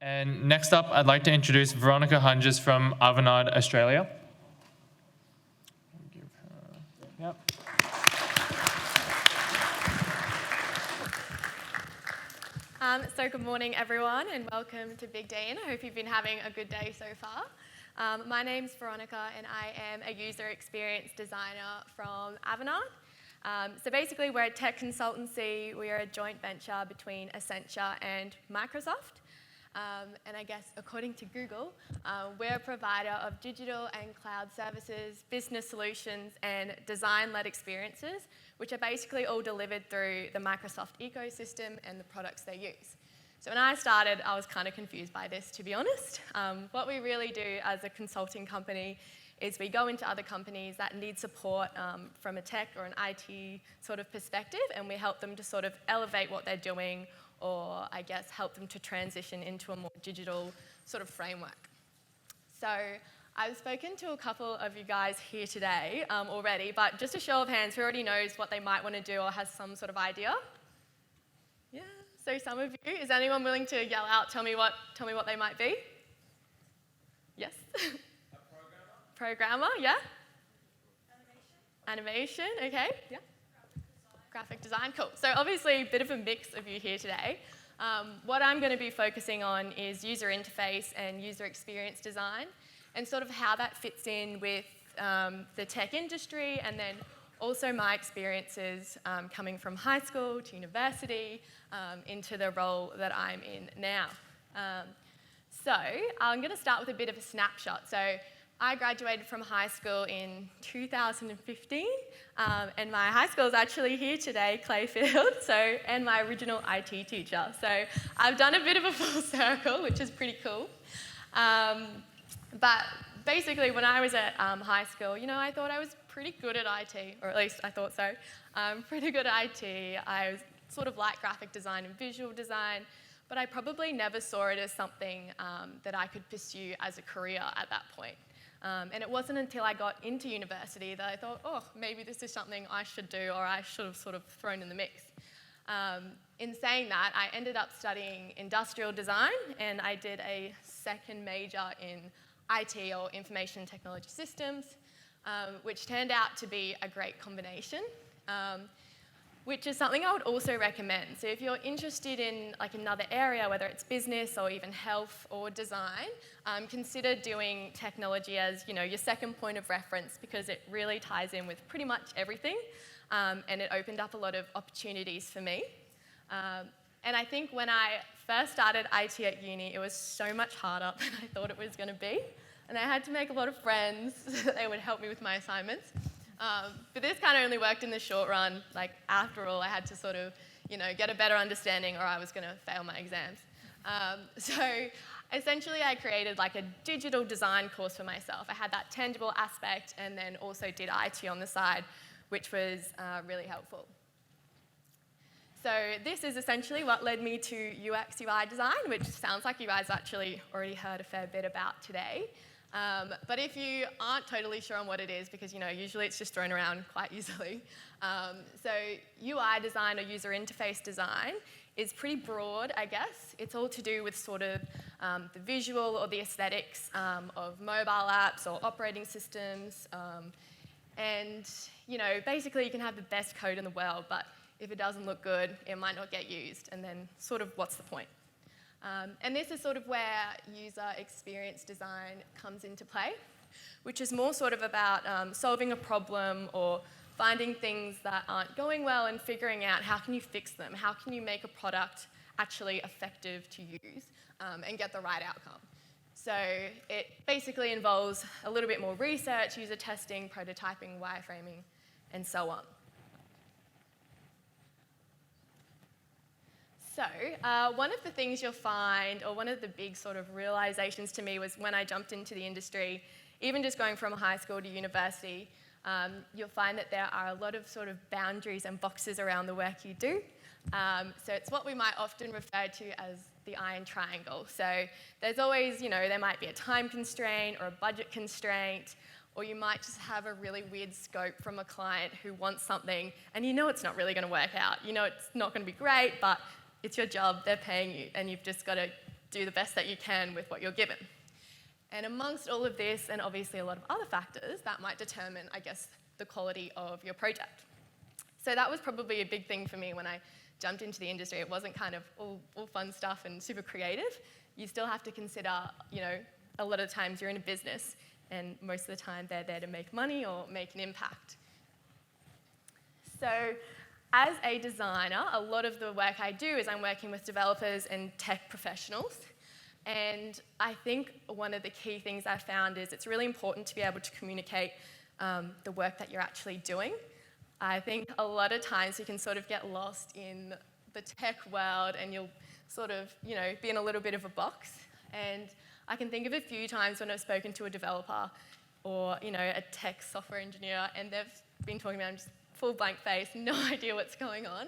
And next up, I'd like to introduce Veronica Hunges from Avanade, Australia. Give her, yep. So good morning, everyone, and welcome to Big Day In. I hope you've been having a good day so far. My name's Veronica, and I am a user experience designer from Avanade. So basically, we're a tech consultancy. We are a joint venture between Accenture and Microsoft. And I guess, according to Google, we're a provider of digital and cloud services, business solutions, and design-led experiences, which are basically all delivered through the Microsoft ecosystem and the products they use. So when I started, I was kind of confused by this, to be honest. What we really do as a consulting company is we go into other companies that need support from a tech or an IT sort of perspective, and we help them to sort of elevate what they're doing, or I guess help them to transition into a more digital sort of framework. So I've spoken to a couple of you guys here today already, but just a show of hands, who already knows what they might want to do or has some sort of idea? Yeah, so some of you. Is anyone willing to yell out, tell me what they might be? Yes? A programmer, yeah? Animation, okay, yeah. Graphic design, cool. So obviously a bit of a mix of you here today. What I'm going to be focusing on is user interface and user experience design, and sort of how that fits in with the tech industry, and then also my experiences coming from high school to university into the role that I'm in now. So I'm going to start with a bit of a snapshot. So I graduated from high school in 2015, and my high school is actually here today, Clayfield, and my original IT teacher. So I've done a bit of a full circle, which is pretty cool. But basically, when I was at high school, I thought I was pretty good at IT, or at least I thought so. Pretty good at IT. I was sort of like graphic design and visual design, but I probably never saw it as something that I could pursue as a career at that point. And it wasn't until I got into university that I thought, oh, maybe this is something I should do, or I should have sort of thrown in the mix. In saying that, I ended up studying industrial design, and I did a second major in IT, or information technology systems, which turned out to be a great combination, which is something I would also recommend. So if you're interested in like another area, whether it's business or even health or design, consider doing technology as your second point of reference, because it really ties in with pretty much everything, and it opened up a lot of opportunities for me. And I think when I first started IT at uni, it was so much harder than I thought it was going to be, and I had to make a lot of friends so that they would help me with my assignments. But this kind of only worked in the short run. Like, after all, I had to sort of, get a better understanding, or I was going to fail my exams. So essentially, I created like a digital design course for myself. I had that tangible aspect, and then also did IT on the side, which was really helpful. So this is essentially what led me to UX UI design, which sounds like you guys actually already heard a fair bit about today. But if you aren't totally sure on what it is, because usually it's just thrown around quite easily, so UI design, or user interface design, is pretty broad, I guess. It's all to do with sort of the visual or the aesthetics of mobile apps or operating systems, and basically you can have the best code in the world, but if it doesn't look good, it might not get used, and then sort of what's the point? And this is sort of where user experience design comes into play, which is more sort of about solving a problem or finding things that aren't going well and figuring out how can you fix them, how can you make a product actually effective to use and get the right outcome. So it basically involves a little bit more research, user testing, prototyping, wireframing, and so on. So one of the things you'll find, or one of the big sort of realizations to me, was when I jumped into the industry, even just going from high school to university, you'll find that there are a lot of sort of boundaries and boxes around the work you do. So it's what we might often refer to as the iron triangle. So there's always, there might be a time constraint or a budget constraint, or you might just have a really weird scope from a client who wants something, and it's not really going to work out. It's not going to be great, but it's your job, they're paying you, and you've just got to do the best that you can with what you're given. And amongst all of this, and obviously a lot of other factors, that might determine, I guess, the quality of your project. So that was probably a big thing for me when I jumped into the industry. It wasn't kind of all fun stuff and super creative. You still have to consider, a lot of times you're in a business, and most of the time they're there to make money or make an impact. So as a designer, a lot of the work I do is I'm working with developers and tech professionals. And I think one of the key things I found is it's really important to be able to communicate the work that you're actually doing. I think a lot of times you can sort of get lost in the tech world and you'll sort of, be in a little bit of a box. And I can think of a few times when I've spoken to a developer or, a tech software engineer, and they've been talking about just full blank face, no idea what's going on.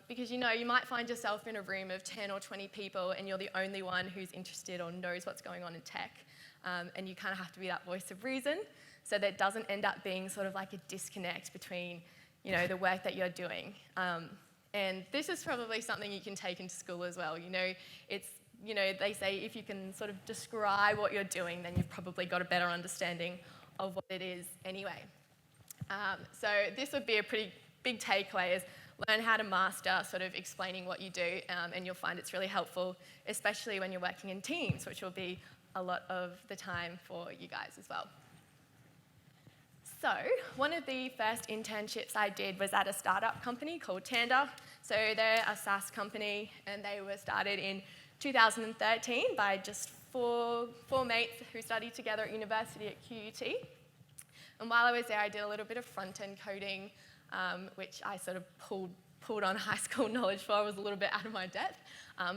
Because, you might find yourself in a room of 10 or 20 people and you're the only one who's interested or knows what's going on in tech. And you kind of have to be that voice of reason so that it doesn't end up being sort of like a disconnect between, the work that you're doing. And this is probably something you can take into school as well. It's, they say if you can sort of describe what you're doing, then you've probably got a better understanding of what it is anyway. So this would be a pretty big takeaway is learn how to master sort of explaining what you do, and you'll find it's really helpful, especially when you're working in teams, which will be a lot of the time for you guys as well. So one of the first internships I did was at a startup company called Tanda. So they're a SaaS company, and they were started in 2013 by just four mates who studied together at university at QUT. And while I was there, I did a little bit of front-end coding, which I sort of pulled on high school knowledge for. I was a little bit out of my depth.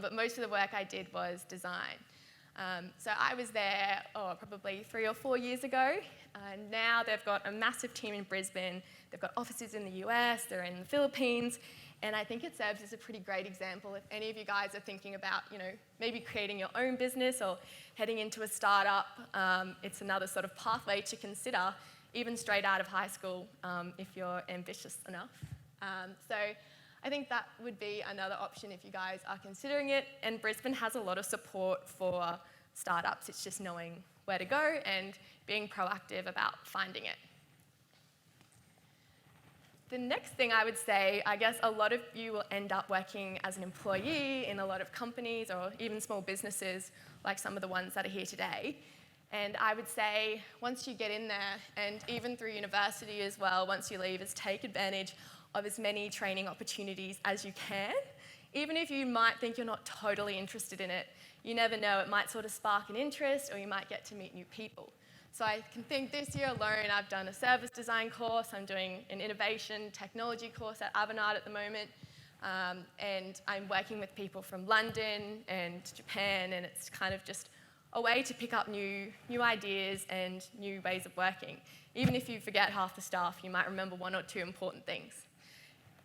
But most of the work I did was design. So I was there probably 3 or 4 years ago. Now they've got a massive team in Brisbane. They've got offices in the US, they're in the Philippines. And I think it serves as a pretty great example if any of you guys are thinking about, maybe creating your own business or heading into a startup. It's another sort of pathway to consider, even straight out of high school, if you're ambitious enough. So I think that would be another option if you guys are considering it. And Brisbane has a lot of support for startups. It's just knowing where to go and being proactive about finding it. The next thing I would say, I guess a lot of you will end up working as an employee in a lot of companies or even small businesses, like some of the ones that are here today. And I would say once you get in there, and even through university as well, once you leave, is take advantage of as many training opportunities as you can. Even if you might think you're not totally interested in it, you never know, it might sort of spark an interest or you might get to meet new people. So I can think this year alone, I've done a service design course, I'm doing an innovation technology course at Avanade at the moment, and I'm working with people from London and Japan, and it's kind of just a way to pick up new ideas and new ways of working. Even if you forget half the stuff, you might remember 1 or 2 important things.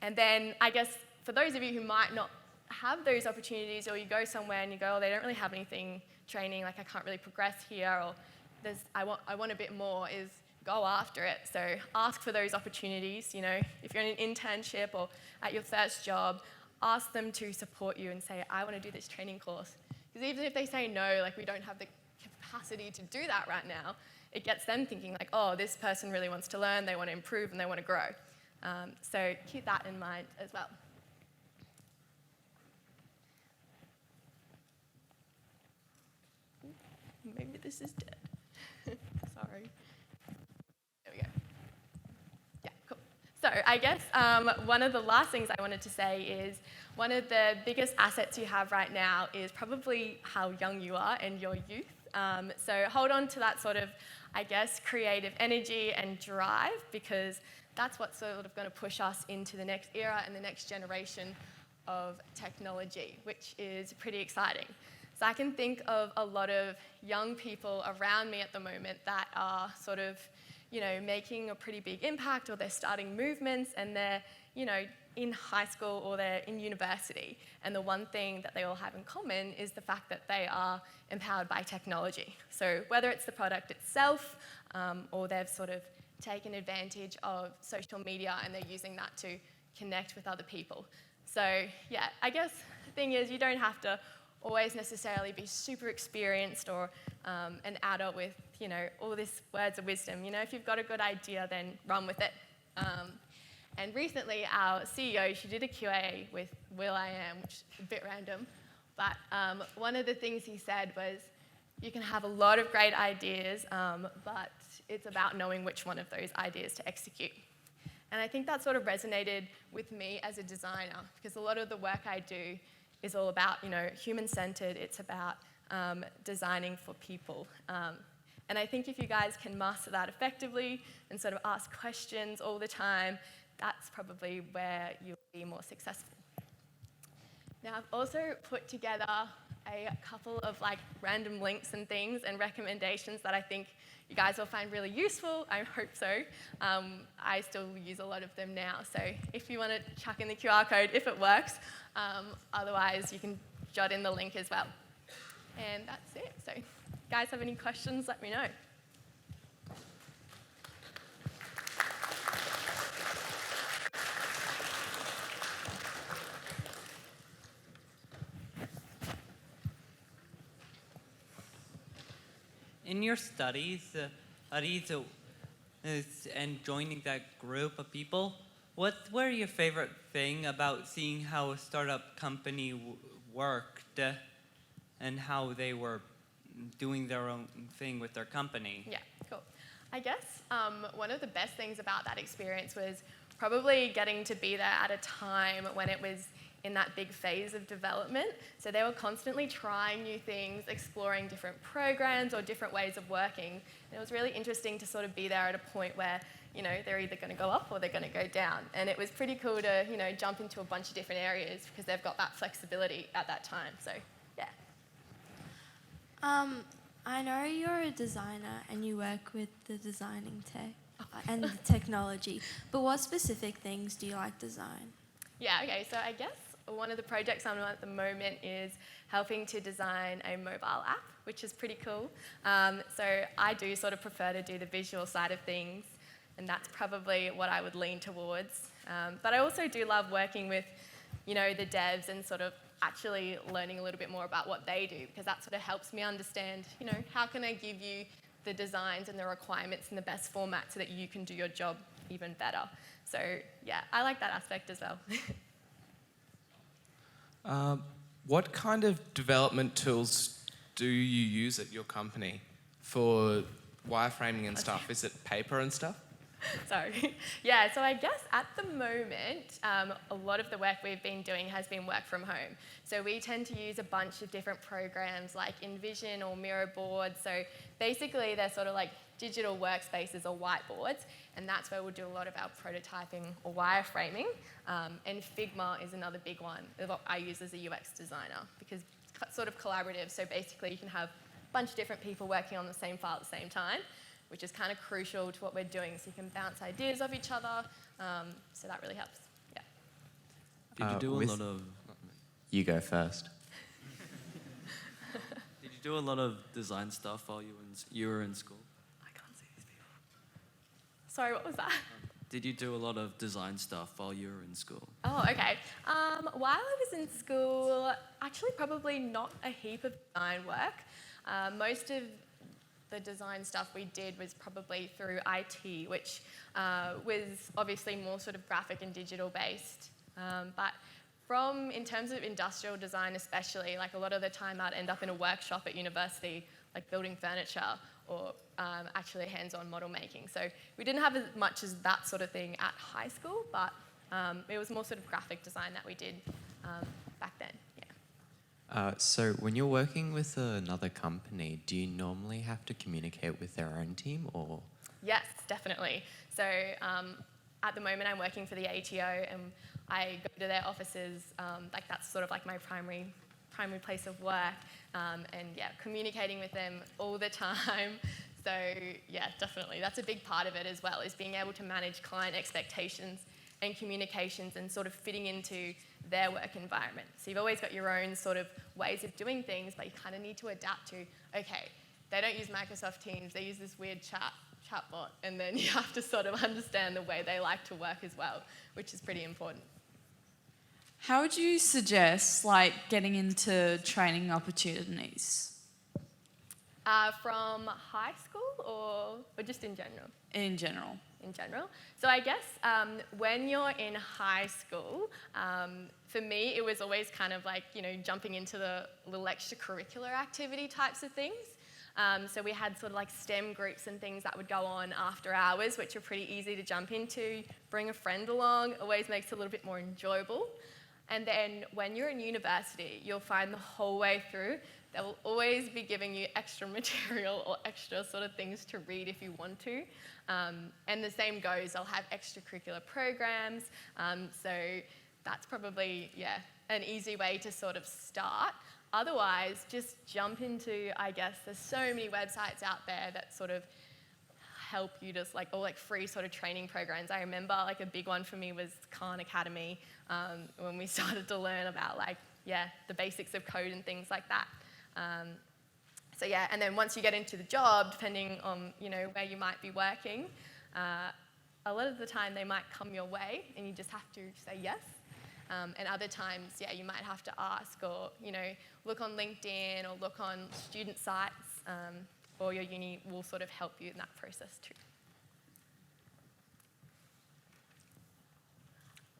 And then I guess for those of you who might not have those opportunities, or you go somewhere and you go, oh, they don't really have anything training, like I can't really progress here, or I want a bit more, is go after it. So ask for those opportunities. If you're in an internship or at your first job, ask them to support you and say, I want to do this training course. Because even if they say no, like we don't have the capacity to do that right now, it gets them thinking like, oh, this person really wants to learn, they want to improve, and they want to grow. So keep that in mind as well. Maybe this is dead. Sorry. There we go. Yeah, cool. So I guess one of the last things I wanted to say is one of the biggest assets you have right now is probably how young you are and your youth. So hold on to that sort of, I guess, creative energy and drive, because that's what's sort of going to push us into the next era and the next generation of technology, which is pretty exciting. So I can think of a lot of young people around me at the moment that are sort of, making a pretty big impact, or they're starting movements, and they're, in high school or they're in university. And the one thing that they all have in common is the fact that they are empowered by technology. So whether it's the product itself, or they've sort of taken advantage of social media and they're using that to connect with other people. So yeah, I guess the thing is you don't have to always necessarily be super experienced or an adult with, you know, all these words of wisdom. You know, if you've got a good idea, then run with it. And recently, our CEO, she did a Q&A with will.i.am, which is a bit random. But one of the things he said was, you can have a lot of great ideas, but it's about knowing which one of those ideas to execute. And I think that sort of resonated with me as a designer, because a lot of the work I do is all about, you know, human-centered. It's about designing for people. And I think if you guys can master that effectively and sort of ask questions all the time, that's probably where you'll be more successful. Now, I've also put together a couple of like random links and things and recommendations that I think you guys will find really useful. I hope so. I still use a lot of them now. So if you want to chuck in the QR code, if it works, otherwise you can jot in the link as well. And that's it. So if you guys have any questions, let me know. In your studies, and joining that group of people, what were your favorite thing about seeing how a startup company worked and how they were doing their own thing with their company? Yeah, cool. I guess one of the best things about that experience was probably getting to be there at a time when it was in that big phase of development. So they were constantly trying new things, exploring different programs or different ways of working. And it was really interesting to sort of be there at a point where, you know, they're either going to go up or they're going to go down. And it was pretty cool to, you know, jump into a bunch of different areas because they've got that flexibility at that time. So, yeah. I know you're a designer and you work with the designing tech and the technology, but what specific things do you like design? Yeah, okay, so I guess one of the projects I'm on at the moment is helping to design a mobile app, which is pretty cool. So I do sort of prefer to do the visual side of things, and that's probably what I would lean towards. But I also do love working with, you know, the devs and sort of actually learning a little bit more about what they do, because that sort of helps me understand, you know, how can I give you the designs and the requirements in the best format so that you can do your job even better. So yeah, I like that aspect as well. What kind of development tools do you use at your company for wireframing and stuff? Is it paper and stuff? Sorry. Yeah, so I guess at the moment, a lot of the work we've been doing has been work from home. So we tend to use a bunch of different programs like InVision or Miro boards. So basically they're sort of like digital workspaces or whiteboards, and that's where we'll do a lot of our prototyping or wireframing. And Figma is another big one that I use as a UX designer because it's sort of collaborative. So basically you can have a bunch of different people working on the same file at the same time, which is kind of crucial to what we're doing. So you can bounce ideas off each other. So that really helps. Yeah. Did you do a lot of... You go first. Did you do a lot of design stuff while you were in school? I can't see these people. Sorry, what was that? Did you do a lot of design stuff while you were in school? Oh, okay. While I was in school, actually probably not a heap of design work. Most of the design stuff we did was probably through IT, which was obviously more sort of graphic and digital based. But in terms of industrial design especially, like a lot of the time I'd end up in a workshop at university, like building furniture or actually hands-on model making. So we didn't have as much as that sort of thing at high school, but it was more sort of graphic design that we did back then, yeah. So when you're working with another company, do you normally have to communicate with their own team or? Yes, definitely. So at the moment I'm working for the ATO and I go to their offices, like that's sort of like my primary place of work, and yeah, communicating with them all the time. So yeah, definitely. That's a big part of it as well, is being able to manage client expectations and communications and sort of fitting into their work environment. So you've always got your own sort of ways of doing things, but you kind of need to adapt to, okay, they don't use Microsoft Teams, they use this weird chatbot, and then you have to sort of understand the way they like to work as well, which is pretty important. How would you suggest like getting into training opportunities From high school or just in general? in general? In general. So I guess when you're in high school, for me, it was always kind of like, jumping into the little extracurricular activity types of things. So we had sort of like STEM groups and things that would go on after hours, which are pretty easy to jump into. Bring a friend along, always makes it a little bit more enjoyable. And then when you're in university, you'll find the whole way through, they will always be giving you extra material or extra sort of things to read if you want to. And the same goes, they'll have extracurricular programs. So that's probably, an easy way to sort of start. Otherwise, just jump into, I guess, there's so many websites out there that sort of help you just or free sort of training programs. I remember a big one for me was Khan Academy, when we started to learn about the basics of code and things like that. And then once you get into the job, depending on where you might be working, a lot of the time they might come your way and you just have to say yes. And other times, you might have to ask or look on LinkedIn or look on student sites, or your uni will sort of help you in that process too.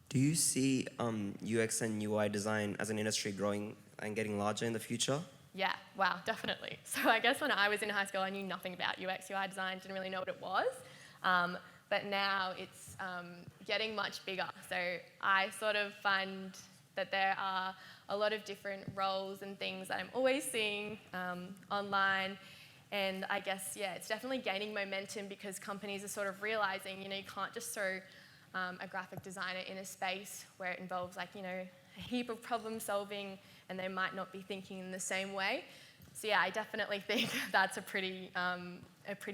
Do you see UX and UI design as an industry growing and getting larger in the future? Yeah, wow, definitely. So I guess when I was in high school, I knew nothing about UX, UI design, didn't really know what it was. But now it's getting much bigger. So I sort of find that there are a lot of different roles and things that I'm always seeing online. And I guess, it's definitely gaining momentum because companies are sort of realizing, you can't just throw a graphic designer in a space where it involves a heap of problem solving and they might not be thinking in the same way. So I definitely think that's a pretty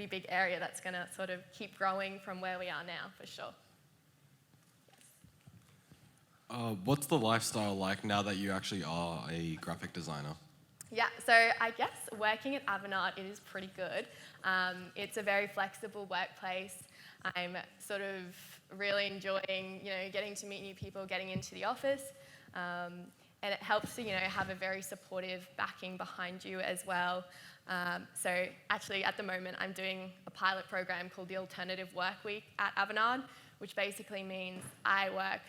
big area that's going to sort of keep growing from where we are now, for sure. What's the lifestyle like now that you actually are a graphic designer? Yeah, so I guess working at Avanade, it is pretty good. It's a very flexible workplace. I'm sort of really enjoying, getting to meet new people, getting into the office. And it helps to, have a very supportive backing behind you as well. So actually, at the moment, I'm doing a pilot program called the Alternative Work Week at Avanade, which basically means I work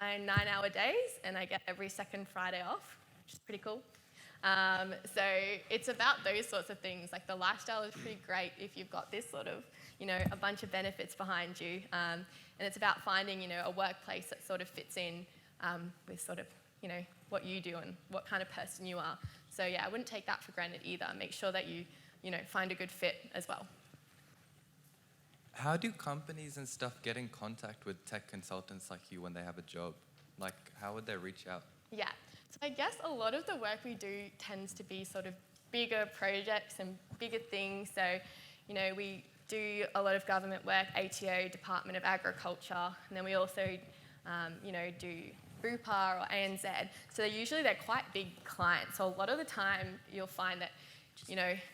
nine-hour days and I get every second Friday off, which is pretty cool. So it's about those sorts of things. The lifestyle is pretty great if you've got this sort of, a bunch of benefits behind you. And it's about finding, a workplace that sort of fits in with sort of, what you do and what kind of person you are. So I wouldn't take that for granted either. Make sure that you, find a good fit as well. How do companies and stuff get in contact with tech consultants like you when they have a job? How would they reach out? Yeah, so I guess a lot of the work we do tends to be sort of bigger projects and bigger things. So, we do a lot of government work, ATO, Department of Agriculture, and then we also, do Bupa or ANZ. So they're quite big clients. So a lot of the time you'll find that,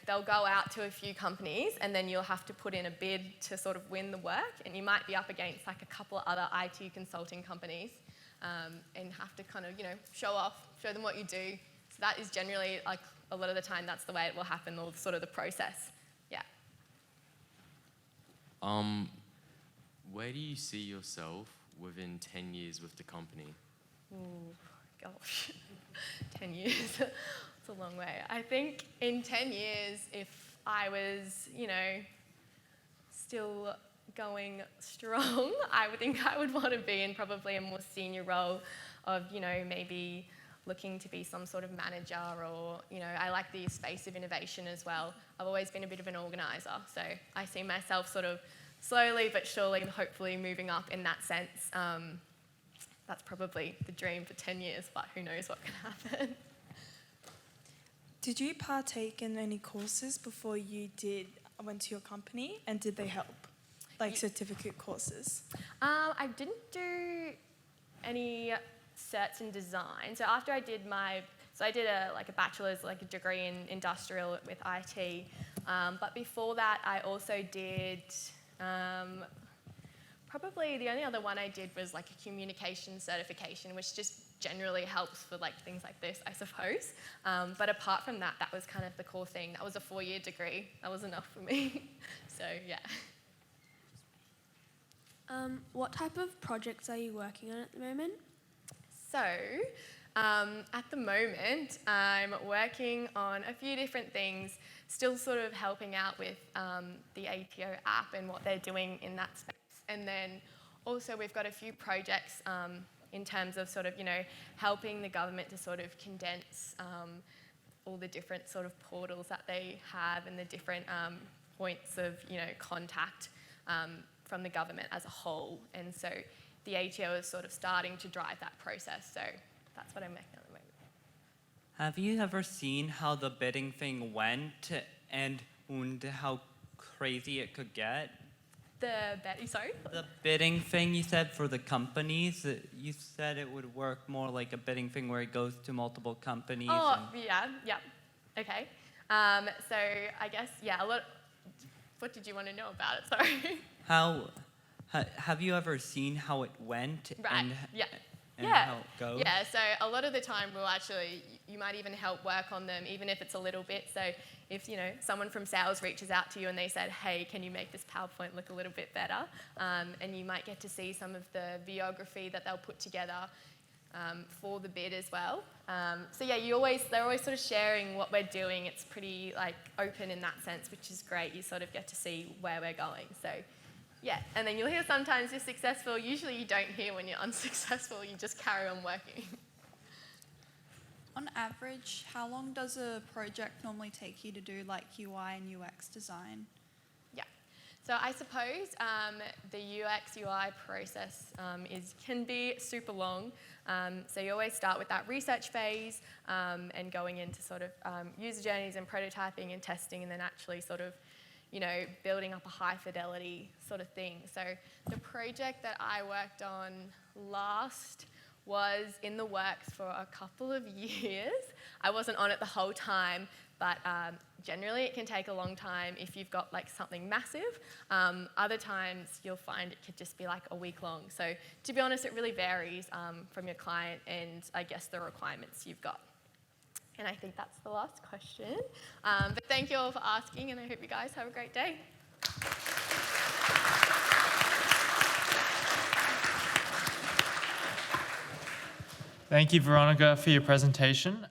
they'll go out to a few companies and then you'll have to put in a bid to sort of win the work, and you might be up against a couple of other IT consulting companies and have to kind of, show them what you do. So that is generally a lot of the time that's the way it will happen, or sort of the process. Yeah. Where do you see yourself within 10 years with the company? Ooh, gosh, 10 years. It's a long way. I think in 10 years, if I was, still going strong, I would think I would want to be in probably a more senior role of, maybe looking to be some sort of manager, or, I like the space of innovation as well. I've always been a bit of an organiser, so I see myself sort of slowly but surely, hopefully moving up in that sense. That's probably the dream for 10 years, but who knows what can happen. Did you partake in any courses before you went to your company, and did they help? Certificate courses? I didn't do any certs in design. So after I did I did a bachelor's, a degree in industrial with IT. But before that, I also did, probably the only other one I did was a communication certification, which just generally helps for like things like this, I suppose. But apart from that, that was kind of the core thing. That was a 4-year degree. That was enough for me. So yeah. What type of projects are you working on at the moment? So, at the moment, I'm working on a few different things, still sort of helping out with the ATO app and what they're doing in that space. And then also we've got a few projects in terms of sort of, helping the government to sort of condense all the different sort of portals that they have and the different points of, contact from the government as a whole. And so the ATO is sort of starting to drive that process. So that's what I'm making at the moment. Have you ever seen how the bidding thing went and how crazy it could get? Sorry? The bidding thing you said for the companies, you said it would work more like a bidding thing where it goes to multiple companies. Oh, yeah. Okay. So I guess, what did you want to know about it? Sorry. Have you ever seen how it went? Right, And how it goes? Yeah, so a lot of the time you might even help work on them, even if it's a little bit. So if, someone from sales reaches out to you and they said, hey, can you make this PowerPoint look a little bit better? And you might get to see some of the videography that they'll put together for the bid as well. So yeah, they're always sort of sharing what we're doing. It's pretty open in that sense, which is great. You sort of get to see where we're going. So yeah, and then you'll hear sometimes you're successful. Usually you don't hear when you're unsuccessful. You just carry on working. On average, how long does a project normally take you to do UI and UX design? Yeah, so I suppose the UX UI process can be super long. So you always start with that research phase and going into sort of user journeys and prototyping and testing, and then actually sort of building up a high fidelity sort of thing. So the project that I worked on last was in the works for a couple of years. I wasn't on it the whole time, but generally it can take a long time if you've got something massive. Other times you'll find it could just be a week long. So to be honest, it really varies from your client and I guess the requirements you've got. And I think that's the last question. But thank you all for asking, and I hope you guys have a great day. Thank you, Veronica, for your presentation.